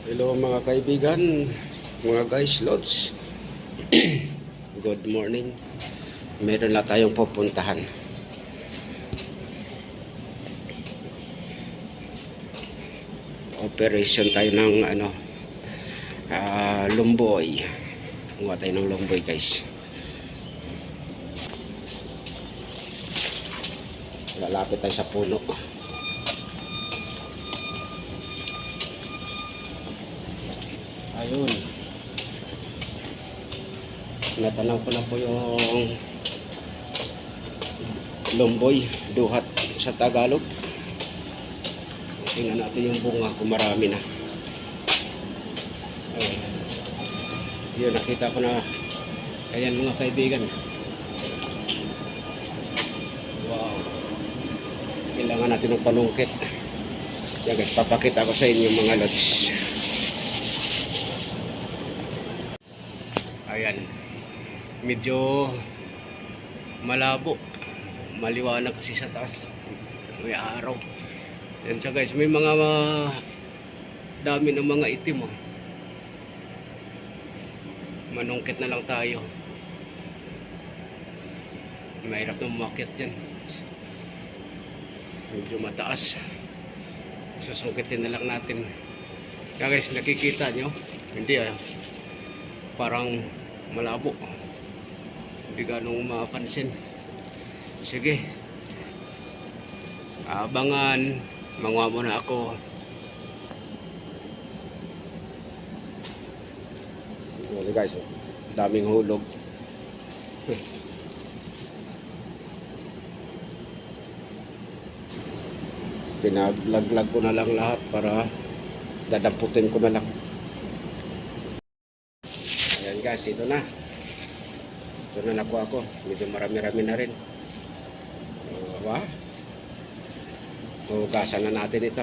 Hello mga kaibigan, mga guys, lods. Good morning. Meron na tayong pupuntahan. Operation tayo ng lumboy. Kuha tayo ng lumboy, guys. Lalapit tayo sa puno. Ayun. Natanaw ko na po yung lumboy, duhat sa Tagalog. Tingnan natin yung bunga kung marami na. Ayun. Yun, nakita ko na. Ayan mga kaibigan. Wow. Kailangan natin ng panungkit. Yan guys, papakita ko sa inyo mga lods. Ayan, medyo malabo, maliwanag kasi sa taas, may araw. Yan siya guys, may mga dami ng mga itim oh. Manungkit na lang tayo, mahirap na umakyat dyan, medyo mataas, susungkitin na lang natin. Yan guys, nakikita nyo, hindi parang malabo, hindi ganong mapansin. Sige, abangan, manguha muna ako. Well, guys, daming hulog. Pinaglaglag ko na lang lahat para dadamputin ko na lang. Ayan guys, ito na nakuha ko. Medyo marami-rami na rin. Wow. Hugasan na natin ito.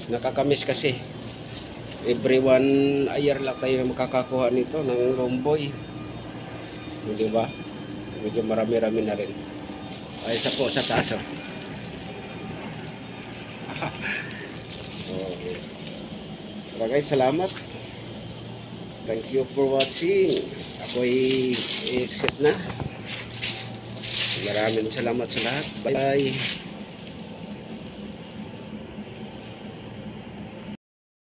Nakakamiss kasi. Every 1 year lang tayo makakakuha nito ng lumboy. Hindi ba? Medyo marami-rami na rin. Ay, isa po sa taas. Okay. So guys, salamat. Thank you for watching. Ako'y exit na. Maraming salamat sa lahat. Bye bye.